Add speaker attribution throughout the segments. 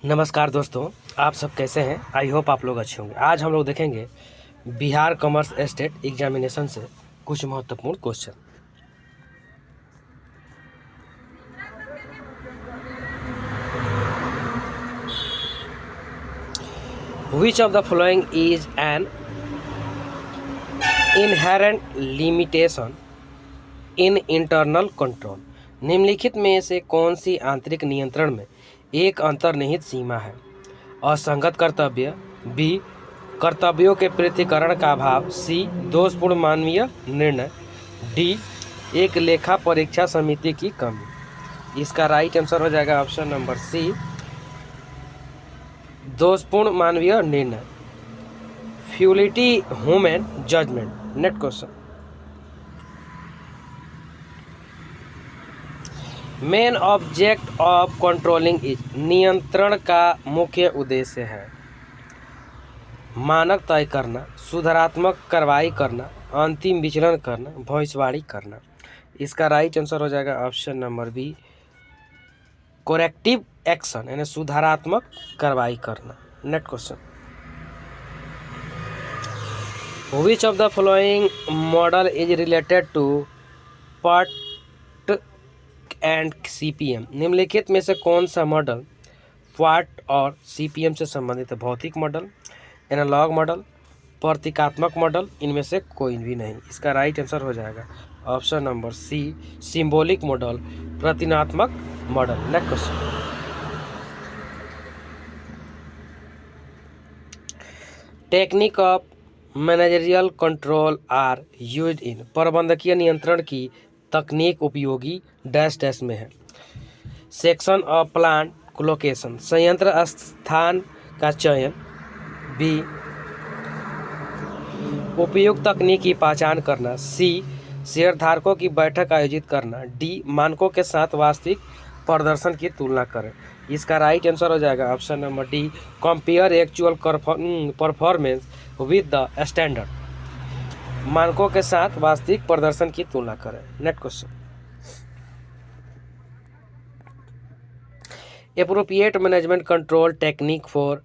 Speaker 1: नमस्कार दोस्तों, आप सब कैसे हैं। आई होप आप लोग अच्छे होंगे। आज हम लोग देखेंगे बिहार कॉमर्स स्टेट एग्जामिनेशन से कुछ महत्वपूर्ण question. Which of the following is an inherent limitation in internal control. निम्नलिखित में से कौन सी आंतरिक नियंत्रण में एक अंतर्निहित सीमा है। असंगत कर्तव्य, बी कर्तव्यों के पृथक्करण का अभाव, सी दोषपूर्ण मानवीय निर्णय, डी एक लेखा परीक्षा समिति की कमी। इसका राइट आंसर हो जाएगा ऑप्शन नंबर सी, दोषपूर्ण मानवीय निर्णय, faulty human judgment. Next question. Main object of controlling is, नियंत्रण का मुख्य उद्देश्य है मानक तय करना, सुधारात्मक कार्रवाई करना, अंतिम विचलन करना, भविष्यवाणी करना। इसका राइट आंसर हो जाएगा option number B, corrective action यानी सुधारात्मक कार्रवाई करना। Next question. Which of the following model is related to PERT and CPM. निम्नलिखित में से कौन सा मॉडल पार्ट और सीपीएम से संबंधित है। भौतिक मॉडल, एनालॉग मॉडल, प्रतीकात्मक मॉडल, इनमें से कोई भी नहीं। इसका राइट आंसर हो जाएगा option number C, symbolic model, प्रतीकात्मक मॉडल। Next question. Technique of managerial control are used in, प्रबंधकीय नियंत्रण की तकनीक उपयोगी डैश डैश में है। सेक्शन ऑफ प्लांट लोकेशन, संयंत्र स्थान का चयन, बी उपयुक्त तकनीक की पहचान करना, सी शेयरधारकों की बैठक आयोजित करना, डी मानकों के साथ वास्तविक प्रदर्शन की तुलना करें। इसका राइट आंसर हो जाएगा option number D, compare actual performance with the standard, मानकों के साथ वास्तविक प्रदर्शन की तुलना करें। Next question. Appropriate management control technique for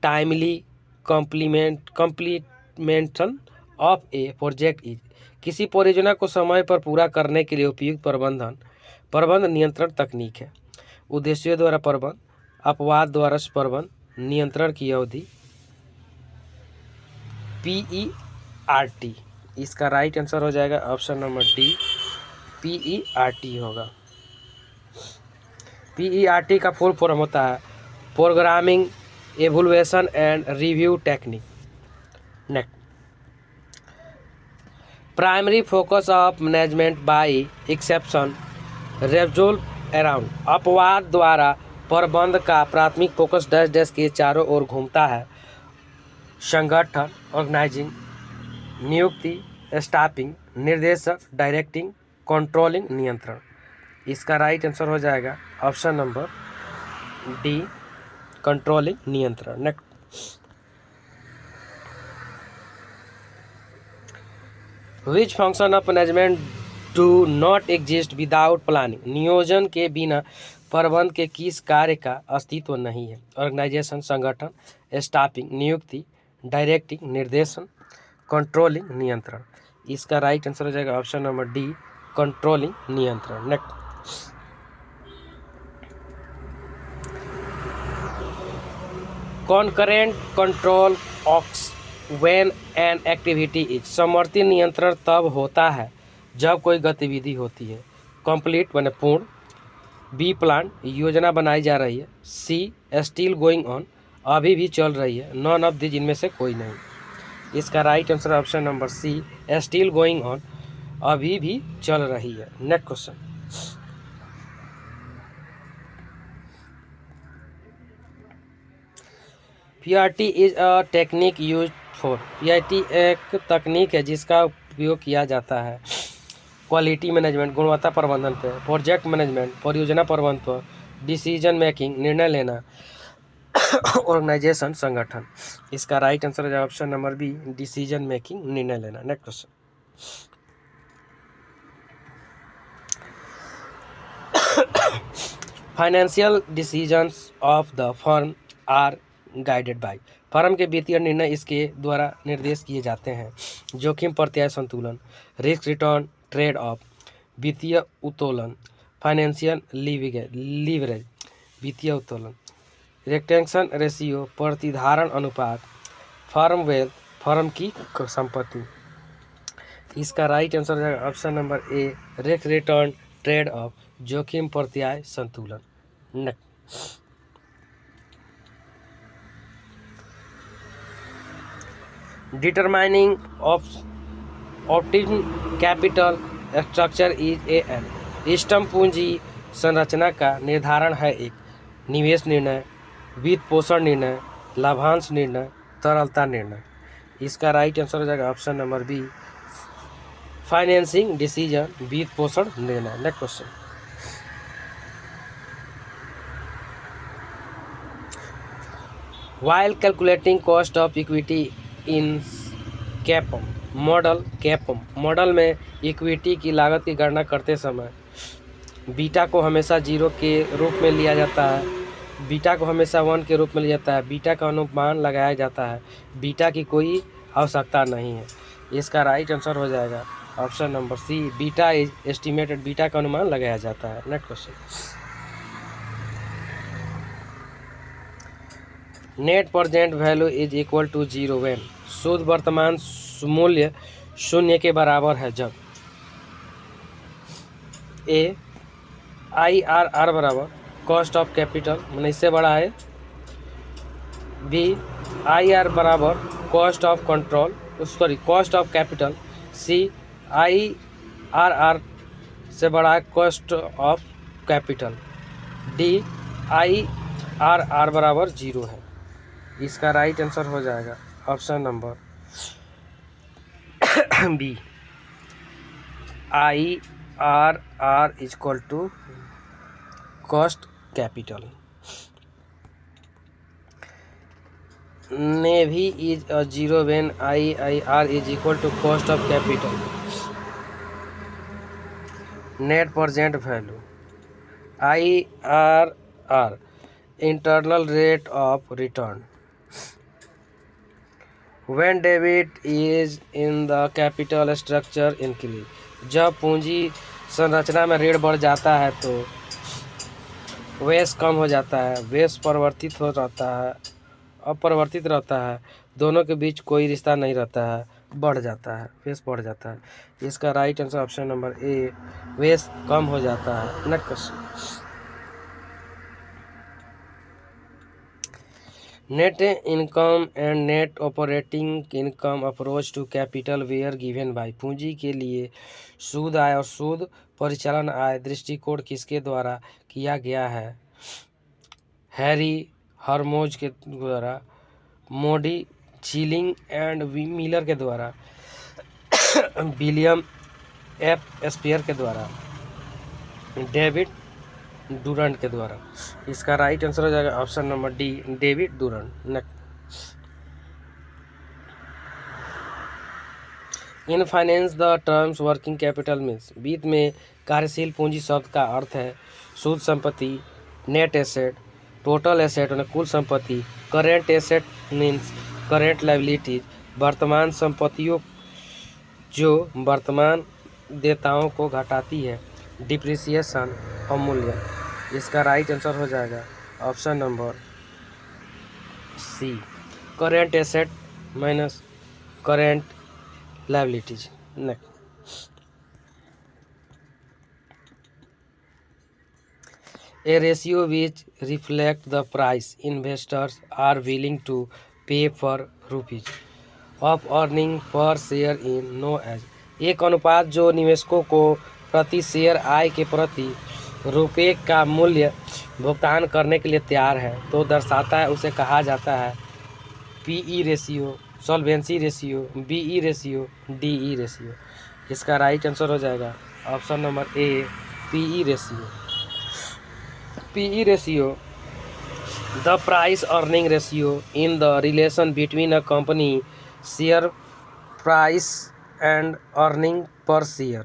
Speaker 1: timely complementation of A project is, किसी परियोजना को समय पर पूरा करने के लिए उपयुक्त प्रबंध नियंत्रण तकनीक है। उद्देश्यों द्वारा प्रबंध, अपवाद द्वारा प्रबंध, नियंत्रण की अवधि, PERT। इसका राइट आंसर हो जाएगा ऑप्शन नंबर डी, PERT होगा। PERT का फुल फॉर्म होता है programming evolution and review technique. Next. Primary focus of management by exception revolve around, अपवाद द्वारा प्रबंध का प्राथमिक फोकस डैश डैश के चारों ओर घूमता है। संगठन ऑर्गेनाइजिंग, नियुक्ति स्टाफिंग, निर्देशक डायरेक्टिंग, कंट्रोलिंग नियंत्रण। इसका राइट आंसर हो जाएगा ऑप्शन नंबर डी, कंट्रोलिंग नियंत्रण। Next. Which function of management do not exist without planning, नियोजन के बिना प्रबंध के किस कार्य का अस्तित्व नहीं है। ऑर्गेनाइजेशन संगठन, स्टाफिंग नियुक्ति, डायरेक्टिंग निर्देशन, कंट्रोलिंग नियंत्रण। इसका राइट आंसर हो जाएगा ऑप्शन नंबर डी, कंट्रोलिंग नियंत्रण। Next. Concurrent control occurs when an activity is, समवर्ती नियंत्रण तब होता है जब कोई गतिविधि होती है। कंप्लीट माने पूर्ण, बी प्लान योजना बनाई जा रही है, सी स्टिल गोइंग ऑन अभी भी चल रही है, नॉन ऑफ दिस इनमें से कोई नहीं। इसका right answer option number C, still going on अभी भी चल रही है। Next question. PRT is a technique use for, PRT एक तकनीक है जिसका उपयोग किया जाता है क्वालिटी मैनेजमेंट गुणवत्ता प्रबंधन पे, प्रोजेक्ट मैनेजमेंट परियोजना प्रबंधन पर, डिसीजन मेकिंग निर्णय लेना, ऑर्गेनाइजेशन संगठन। इसका राइट आंसर है option number B, decision making निर्णय लेना। Next question. Financial decisions of the firm are guided by. Firm के वित्तीय निर्णय इसके द्वारा निर्देश किए जाते हैं। जोखिम प्रत्याय संतुलन, रिस्क रिटर्न ट्रेड ऑफ, वित्तीय उत्तोलन, फाइनेंशियल लीवरेज, वित्तीय उत्तोलन, रिटेंशन रेशियो, प्रतिधारण अनुपात, फर्म वेल्थ, फर्म की संपत्ति। इसका राइट आंसर हो जाएगा ऑप्शन नंबर ए, रिस्क रिटर्न ट्रेड ऑफ, जोखिम प्रत्याय संतुलन। Next, determining optimum capital structure is an. इष्टतम पूंजी संरचना का निर्धारण है एक निवेश निर्णय, वित्त पोषण निर्णय, लाभांश निर्णय, तरलता निर्णय। इसका राइट आंसर हो जाएगा option number B, financing decision, वित्त पोषण निर्णय। Next question, while calculating cost of equity in CAPM model में इक्विटी की लागत की गणना करते समय बीटा को हमेशा 0 के रूप में लिया जाता है, बीटा को हमेशा 1 के रूप में लिया जाता है, बीटा का अनुमान लगाया जाता है, बीटा की कोई आवश्यकता नहीं है। इसका राइट आंसर हो जाएगा option number C, beta is estimated, beta का अनुमान लगाया जाता है। Next question, net present value is equal to 0 when. शुद्ध वर्तमान मूल्य 0 के बराबर है जब ए IRR बराबर कॉस्ट ऑफ कैपिटल, मैंने इससे बड़ा है, बी IR बराबर cost of control cost of capital, C IRR से बड़ा है cost of capital, D IRR बराबर 0 है। इसका राइट आंसर हो जाएगा option number B, IRR is equal to cost capital. Navy is a 0 when IIR is equal to cost of capital. Net present value, IRR internal rate of return. When debit is in the capital structure increase, जब पूंजी संरचना में ऋण बढ़ जाता है तो व्यय कम हो जाता है, व्यय परिवर्तित हो जाता है, अपरिवर्तित रहता है, दोनों के बीच कोई रिश्ता नहीं रहता है, बढ़ जाता है, व्यय बढ़ जाता है। इसका right answer option number A, व्यय कम हो जाता है। Next question, net income and net operating income approach to capital were given by. पूंजी के लिए शुद्ध आय और शुद्ध परिचालन आय दृष्टिकोण किसके द्वारा किया गया है? हैरी हरमोज के द्वारा, मोडी चिलिंग एंड मिलर के द्वारा, विलियम एफ स्पेयर के द्वारा, डेविड डूरंट के द्वारा। इसका राइट आंसर हो जाएगा option number D, David Durand. Next, in finance the terms working capital means. वित्त में कार्यशील पूंजी शब्द का अर्थ है शुद्ध संपत्ति, नेट एसेट, टोटल एसेट और कुल संपत्ति, current asset means current liabilities, वर्तमान संपत्तियों जो वर्तमान देयताओं को घटाती है, डिप्रिसिएशन, अवमूल्यन। इसका राइट आंसर हो जाएगा option number C, current asset minus current liabilities. Next, a ratio which reflect the price investors are willing to pay for rupees of earning per share in know as। एक अनुपात जो निवेशकों को प्रति share आय के प्रति रुपये का मूल्य भुगतान करने के लिए तैयार है तो दर्शाता है, उसे कहा जाता है PE ratio, solvency ratio, BE ratio, DE ratio. इसका राइट आंसर हो जाएगा option number A, PE ratio. PE ratio, the price earning ratio in the relation between a company share price and earning per share।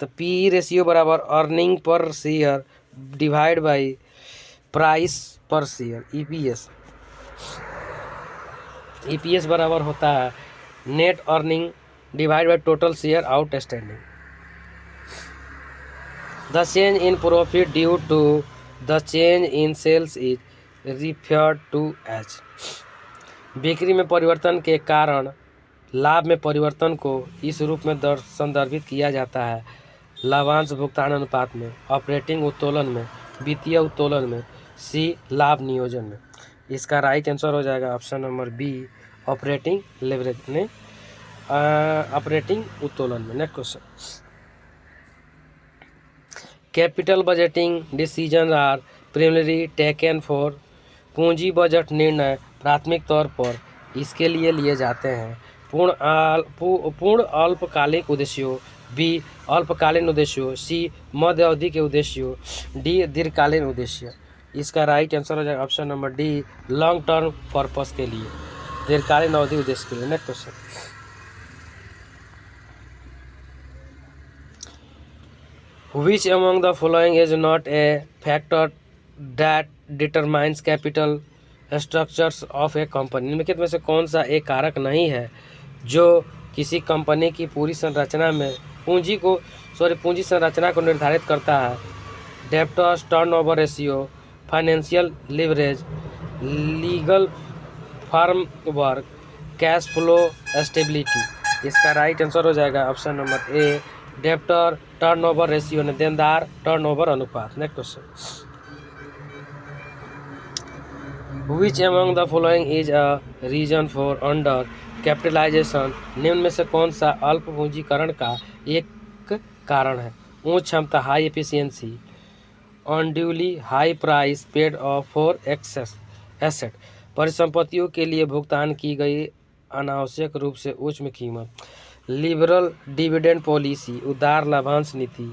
Speaker 1: तो PE ratio बराबर earning per share divide by price per share EPS. EPS बराबर होता है net earning divide by total share outstanding. The change in profit due to the change in sales is referred to as. बिक्री में परिवर्तन के कारण लाभ में परिवर्तन को इस रूप में संदर्भित किया जाता है लाभांश भुगतान अनुपात में, ऑपरेटिंग उत्तोलन में, वित्तीय उत्तोलन में, सी लाभ नियोजन में। इसका राइट आंसर हो जाएगा option number B operating leverage में, ऑपरेटिंग उत्तोलन में। Next question, capital budgeting decision are preliminary taken for. पूंजी बजट निर्णय प्राथमिक तौर पर इसके लिए लिए जाते हैं पूर्ण अल्पकालिक उद्देश्यों, बी अल्पकालीन उद्देश्यों, सी मध्य अवधि के उद्देश्यों, डी दीर्घकालीन उद्देश्य। इसका राइट आंसर हो जाएगा option number D long term purpose के लिए, दीर्घकालीन अवधि उद्देश्य के लिए। Next question, Which among the following is not a factor that determines capital structures of a company? निम्नलिखित में से कौन सा एक कारक नहीं है जो किसी कंपनी की पूरी संरचना में पूंजी संरचना को निर्धारित करता है? Debtors turnover ratio, financial leverage, legal firm work, cash flow stability. इसका राइट आंसर हो जाएगा option number A debtor turnover ratio ने देनदार टर्नओवर अनुपात। Next question, which among the following is a reason for under capitalization? निम्न में से कौन सा अल्प पूंजीकरण का एक कारण है? उच्च क्षमता high efficiency, unduly high price paid of for excess asset, परिसंपत्तियों के लिए भुगतान की गई अनावश्यक रूप से उच्च में कीमत, लिबरल डिविडेंड पॉलिसी उदार लाभांश नीति,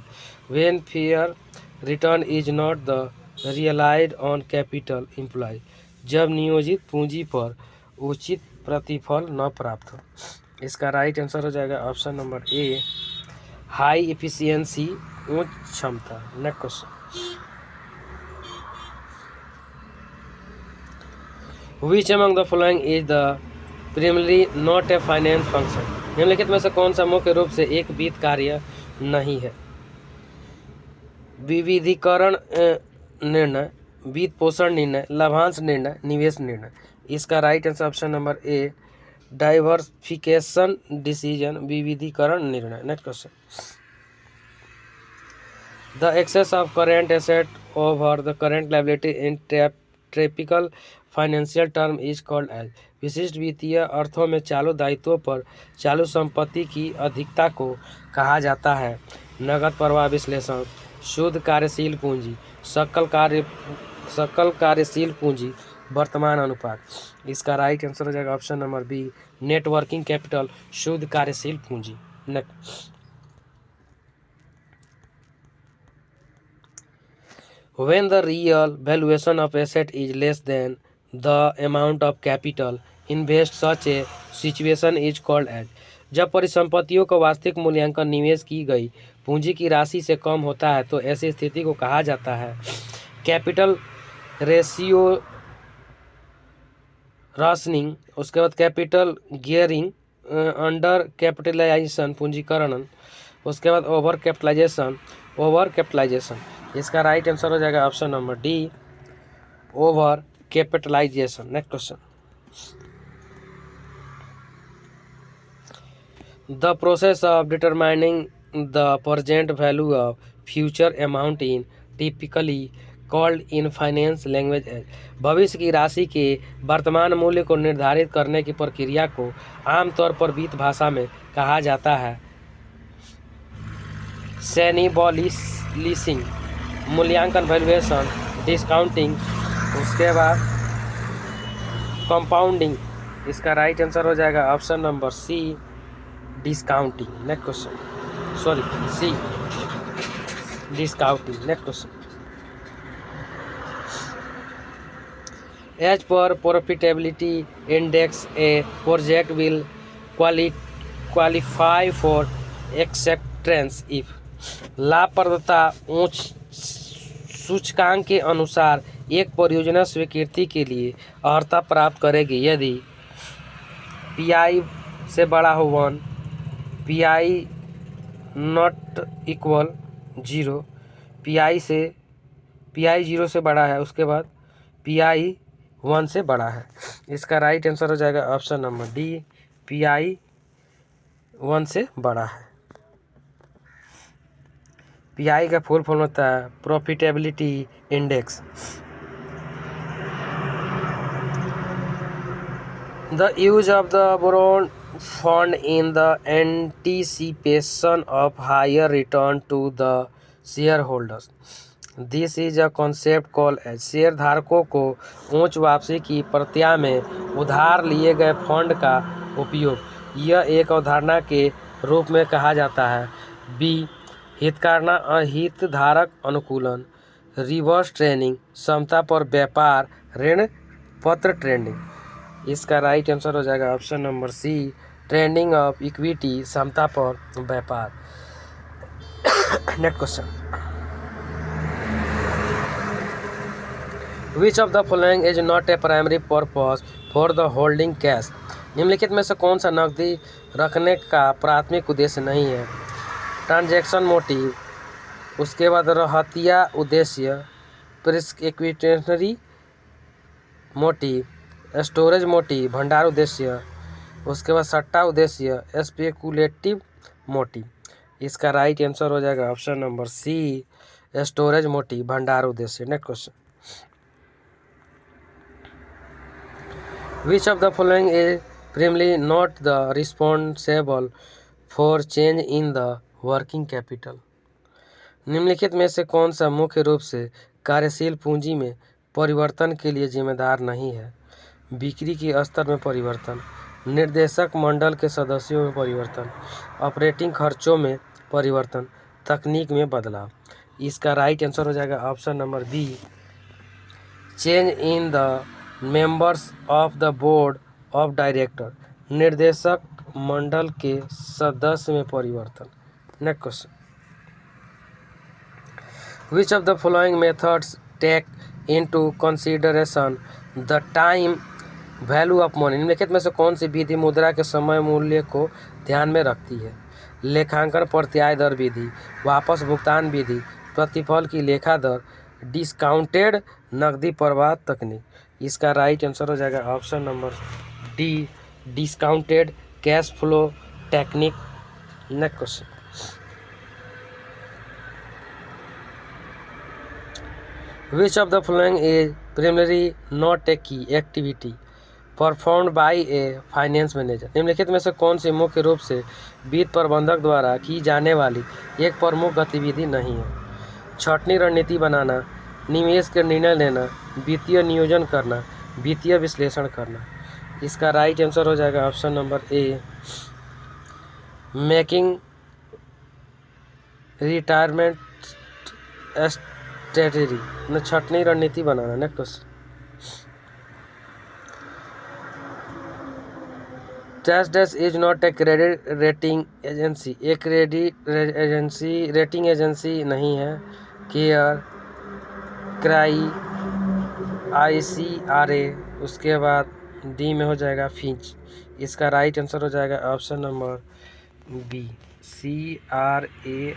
Speaker 1: when fair return is not the realised on capital employ, जब नियोजित पूंजी पर उचित प्रतिफल न प्राप्त हो। इसका राइट आंसर हो जाएगा ऑप्शन नंबर ए हाई एफिशिएंसी उच्च क्षमता। Next question, which among the following is the primary not A finance function? निम्नलिखित में से कौन सा मुख्य रूप से एक वित्त कार्य नहीं है? विविधीकरण निर्णय, वित्त पोषण निर्णय, लाभांश निर्णय, निवेश निर्णय। इसका right answer option number A diversification decision, विविधीकरण निर्णय। Next question, the excess of current asset over the current liability in typical financial term is called as. विशिष्ट वित्तीय अर्थों में चालू दायित्वों पर चालू संपत्ति की अधिकता को कहा जाता है नकद प्रवाह विश्लेषण, शुद्ध कार्यशील पूंजी, सकल कार्यशील पूंजी, वर्तमान अनुपात। इसका राइट आंसर हो जाएगा option number B net working capital, शुद्ध कार्यशील पूंजी। Next, when the real valuation of asset is less than the amount of capital invest, such a situation is called as। जब परिसंपत्तियों का वास्तविक मूल्यांकन निवेश की गई पूंजी की राशि से कम होता है तो ऐसी स्थिति को कहा जाता है कैपिटल रेशियो राशनिंग, उसके बाद कैपिटल गियरिंग, अंडर कैपिटलाइजेशन पूंजीकरण, उसके बाद ओवर कैपिटलाइजेशन। इसका राइट आंसर हो जाएगा option number D over capitalisation. Next question, the process of determining the present value of future amount in typically called in finance language as. भविष्य की राशि के वर्तमान मूल्य को निर्धारित करने की प्रक्रिया को आमतौर पर वित्त भाषा में कहा जाता है सैनिबॉलिसिंग, मूल्यांकन वैल्यूएशन, डिस्काउंटिंग, उसके बाद कंपाउंडिंग। इसका राइट आंसर हो जाएगा option number C discounting. Next question, C discounting. Next question, as per profitability index a project will qualify for acceptance if. लाभप्रदता उच्च सूचकांक के अनुसार एक परियोजना स्वीकृति के लिए अर्हता प्राप्त करेगी यदि पी से बड़ा हो 1, पी नॉट इक्वल 0, पी 0 से बड़ा है, उसके बाद पी 1 से बड़ा है। इसका राइट आंसर हो जाएगा ऑप्शन नंबर डी, पी 1 से बड़ा है। पी का फुल फॉर्म होता है profitability index. The use of the bond fund in the anticipation of higher return to the shareholders. This is a concept called as share धारकों को उच्च वापसी की प्रत्याशा में उधार लिए गए फंड का उपयोग यह एक अवधारणा के रूप में कहा जाता है। बी हितधारक अनुकूलन, रिवर्स ट्रेडिंग, क्षमता पर व्यापार, ऋण पत्र ट्रेडिंग। इसका राइट आंसर हो जाएगा option number C, trading of equity, क्षमता पर व्यापार। Next question, which of the following is not a primary purpose for the holding cash. निम्नलिखित में से कौन सा नकदी रखने का प्राथमिक उद्देश्य नहीं है। ट्रांजैक्शन मोटिव, उसके बाद रहतिया उद्देश्य, प्रिस्क्रिप्शनरी मोटिव, स्टोरेज मोटिव, भंडार उद्देश्य, उसके बाद सट्टा उद्देश्य, स्पेकुलेटिव मोटिव। इसका राइट आंसर हो जाएगा option number C, storage motive, भंडार उद्देश्य। Next question, which of the following is primarily not the responsible for change in the working capital. निम्नलिखित में से कौन सा मुख्य रूप से कार्यशील पूंजी में परिवर्तन के लिए जिम्मेदार नहीं है। बिक्री के स्तर में परिवर्तन, निर्देशक मंडल के सदस्यों में परिवर्तन, ऑपरेटिंग खर्चों में परिवर्तन, तकनीक में बदलाव। इसका राइट आंसर हो जाएगा option number B, change in the members of the board of director, निर्देशक मंडल के सदस्य में परिवर्तन। Next question, which of the following methods take into consideration the time value of money. निम्नलिखित में से कौन सी विधि मुद्रा के समय मूल्य को ध्यान में रखती है। लेखांकन प्रत्याय दर विधि, वापस भुगतान विधि, प्रतिफल की लेखा दर, डिस्काउंटेड नकदी प्रवाह तकनीक। इसका राइट आंसर हो जाएगा option number D, discounted cash flow technique. Next question, which of the following is primary not a key activity performed by a finance manager. निम्नलिखित में से कौन सी मुख्य रूप से वित्त प्रबंधक द्वारा की जाने वाली एक प्रमुख गतिविधि नहीं है। छंटनी रणनीति बनाना, निवेश के निर्णय लेना, वित्तीय नियोजन करना, वित्तीय विश्लेषण करना। इसका राइट आंसर हो जाएगा option number A, making retirement strategy, छंटनी रणनीति बनाना। Next question, dash is not a credit rating agency. एक क्रेडिट एजेंसी रेटिंग एजेंसी नहीं है। केयर, क्राई, ICRA, उसके बाद डी में हो जाएगा फिंच। इसका राइट आंसर हो जाएगा option number B, CRAI।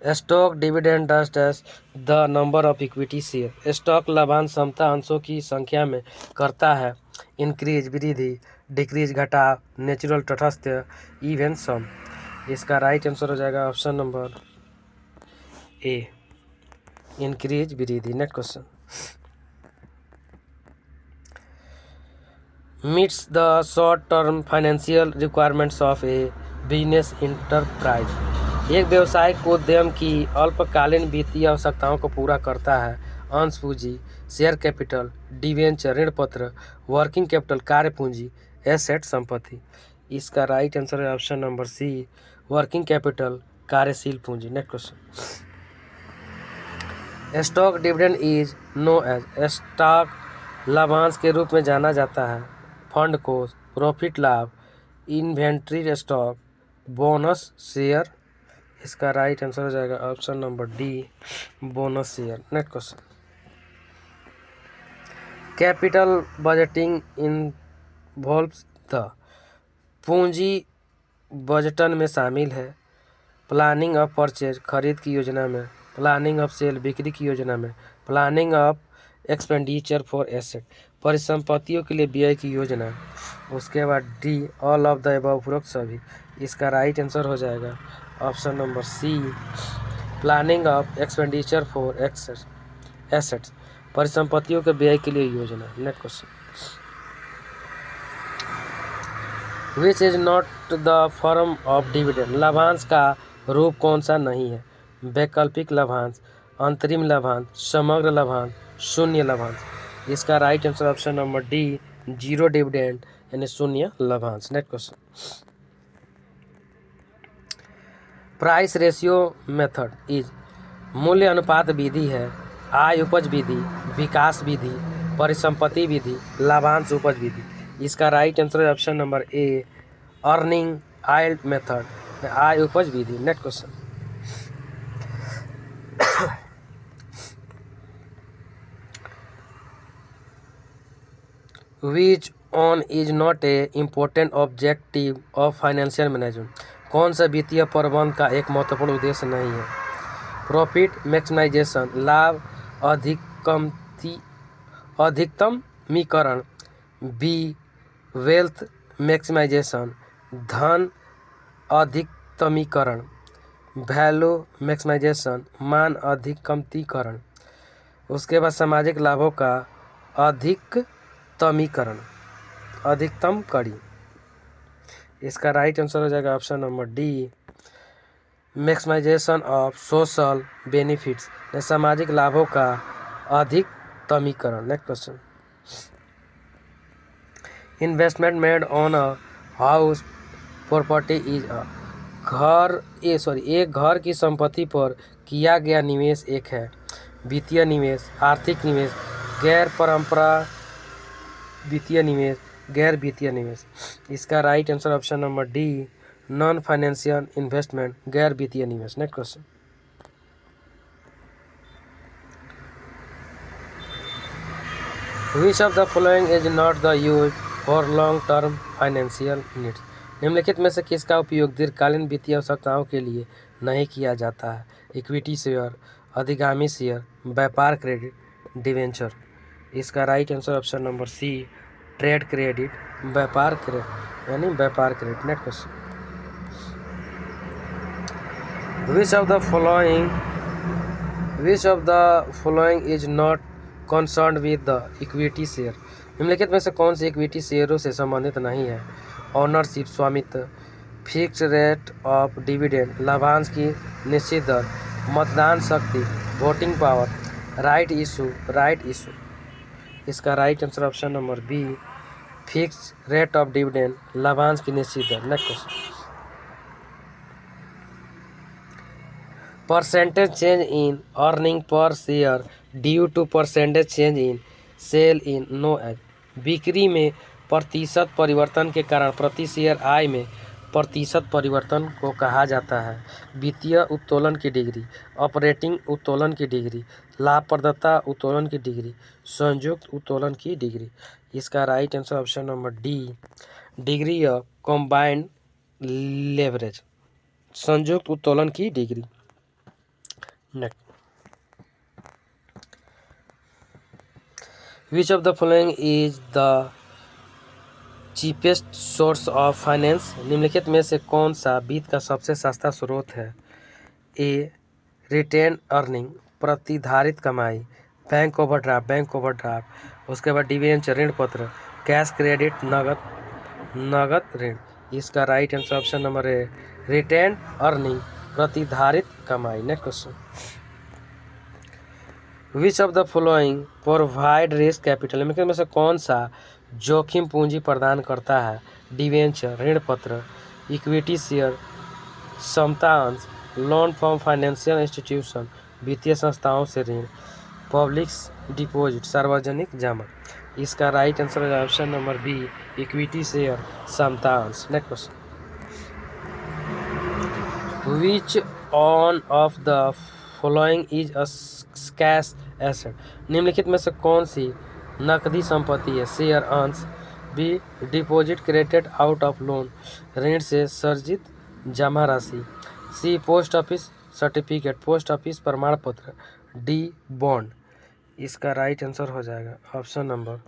Speaker 1: Stock dividend dash the number of equity share. Stock लाभांश क्षमता अंशों की संख्या में करता है इंक्रीज वृद्धि, डिक्रीज घटाव, नेचुरल तटस्थ, इवन सम। इसका राइट आंसर हो जाएगा ऑप्शन नंबर ए, इंक्रीज वृद्धि। Next question, meets the short term financial requirements of A business enterprise. एक व्यवसायिक उद्यम की अल्पकालीन वित्तीय आवश्यकताओं को पूरा करता है। अंश पूंजी, शेयर कैपिटल, डिवेंचर, ऋण पत्र, वर्किंग कैपिटल, कार्य पूंजी, एसेट संपत्ति। इसका राइट आंसर है option number C, working capital, कार्यशील पूंजी। Next question, stock dividend is known as. स्टॉक लाभांश के रूप में जाना जाता है। फंड को प्रॉफिट लाभ, इन्वेंट्री स्टॉक, बोनस शेयर। इसका राइट आंसर हो जाएगा option number D, bonus share. Next question, capital budgeting involves the, पूंजी बजटन में शामिल है, प्लानिंग ऑफ परचेज खरीद की योजना में, प्लानिंग ऑफ सेल बिक्री की योजना में, planning of expenditure for asset परिसंपत्तियों के लिए व्यय की योजना। उसके बाद D, all of the above उपरोक्त सभी। इसका राइट आंसर हो जाएगा option number C, planning of expenditure for assets परिसंपत्तियों के व्यय के लिए योजना। Next question, which is not the form of dividend, लाभांश का रूप कौन सा नहीं है, वैकल्पिक लाभांश, अंतरिम लाभांश, समग्र लाभांश, शून्य लाभांश। इसका right answer option number D, zero dividend यानी शून्य लाभांश। Next question, price ratio method is, मूल्य अनुपात विधि है, आय उपज विधि, विकास विधि, परिसंपत्ति विधि, लाभांश उपज विधि। इसका राइट आंसर है option number A, earning yield method, आय उपज विधि। Next question, which one is not a important objective of financial management, कौन सा वित्तीय प्रबंधन का एक महत्वपूर्ण उद्देश्य नहीं है, प्रॉफिट मैक्सिमाइजेशन लाभ अधिकतमीकरण, बी वेल्थ मैक्सिमाइजेशन धन अधिकतमीकरण, वैल्यू मैक्सिमाइजेशन मान अधिकतमीकरण। उसके बाद सामाजिक लाभों का अधिकतमीकरण, अधिकतम कड़ी। इसका राइट आंसर हो जाएगा option number D, maximization of social benefits, सामाजिक लाभों का अधिकतमीकरण। Next question, investment made on a house property is a, एक घर की संपत्ति पर किया गया निवेश एक है, वित्तीय निवेश, आर्थिक निवेश, गैर परंपरा वित्तीय निवेश, गैर वित्तीय निवेश। इसका right answer option number D, non financial investment गैर वित्तीय निवेश। Next question, which of the following is not the use for long term financial needs, निम्नलिखित में से किसका उपयोग दीर्घकालीन वित्तीय आवश्यकताओं के लिए नहीं किया जाता है, इक्विटी शेयर, अधिगामी शेयर, व्यापार क्रेडिट, डिवेंचर। इसका right answer option number C, trade credit, व्यापार क्रेडिट यानी व्यापार credit. Next question, which of the following is not concerned with the equity share, निम्नलिखित में से कौन से इक्विटी शेयरों से संबंधित नहीं है, ऑनरशिप स्वामित्व, फिक्स रेट ऑफ डिविडेंड लाभांश की निश्चित दर, मतदान शक्ति वोटिंग पावर, राइट इशू। इसका right answer option number B, fix rate of dividend लाभांश की निश्चित दर। Next question, percentage change in earning per share due to percentage change in sale in know as, बिक्री में प्रतिशत परिवर्तन के कारण प्रति शेयर आय में प्रतिशत परिवर्तन को कहा जाता है, वित्तीय उत्तोलन की डिग्री, ऑपरेटिंग उत्तोलन की डिग्री, लाभप्रदता उत्तोलन की डिग्री, संयुक्त उत्तोलन की डिग्री। इसका right answer option number D, degree of combined leverage, संयुक्त उत्तोलन की degree. Next, which of the following is the cheapest source of finance, निम्नलिखित में से कौन सा वित्त का सबसे सस्ता स्रोत है, ए रिटेन अर्निंग प्रतिधारित कमाई, बैंक ओवरड्राफ्ट, उसके बाद डिवेंचर ऋण पत्र, कैश क्रेडिट नगद ऋण। इसका right answer option number A, retain earning प्रतिधारित कमाई। Next question, which of the following provide risk capital, निम्नलिखित में से कौन सा जोखिम पूंजी प्रदान करता है, डिवेंचर ऋण पत्र, इक्विटी शेयर, समता अंश, लोन फ्रॉम फाइनेंशियल इंस्टीट्यूशन वित्तीय संस्थाओं से ऋण, पब्लिक डिपॉजिट सार्वजनिक जमा। इसका राइट आंसर है option number B, equity share समता अंश। Next question, which one of the following is a cash asset, निम्नलिखित में से कौन सी नकदी संपत्ति है? शेयर अंश, B deposit credit out of loan, ऋण से सर्जित जमा राशि, C post office certificate post office प्रमाण पत्र, डी बॉन्ड। इसका राइट आंसर हो जाएगा option number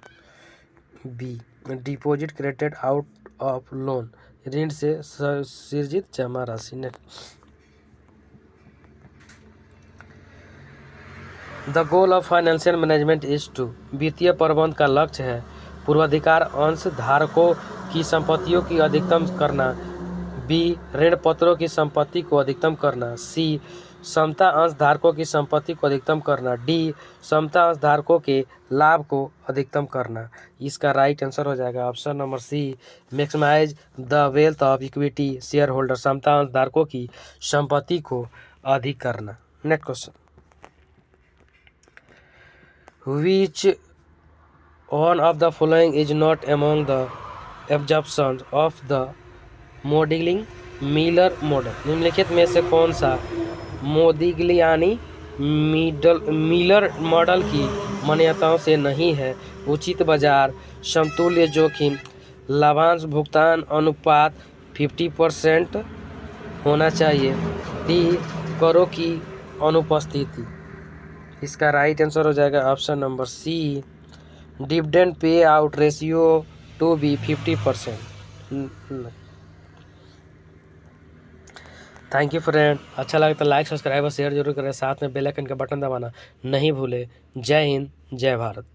Speaker 1: B, deposit credit out of loan, ऋण से सृजित जमा राशि। Next, the goal of financial management is to, वित्तीय प्रबंध का लक्ष्य है पूर्वाधिकार अंश धारकों की संपत्तियों की अधिकतम करना, बी ऋण पत्रों की संपत्ति को अधिकतम करना, सी समता अंश धारकों की संपत्ति को अधिकतम करना, डी समता अंश धारकों के लाभ को अधिकतम करना। इसका राइट आंसर हो जाएगा option number C, maximize the wealth of equity share holder, समता अंश धारकों की संपत्ति को अधिक करना। Next question, which one of the following is not among the absorptions of the Modigliani Miller model, निम्नलिखित में से कौन सा मोदिग्लियानी मिलर मॉडल की मान्यताओं से नहीं है? उचित बाजार समतुल्य जोखिम, लाभांश भुगतान अनुपात 50% होना चाहिए, डी करों की अनुपस्थिति। इसका राइट आंसर हो जाएगा option number C, dividend pay out ratio to be 50%। Thank you friend, अच्छा लगे तो लाइक सब्सक्राइब और शेयर जरूर करें, साथ में बेल आइकन का बटन दबाना नहीं भूले। जय हिंद, जय भारत।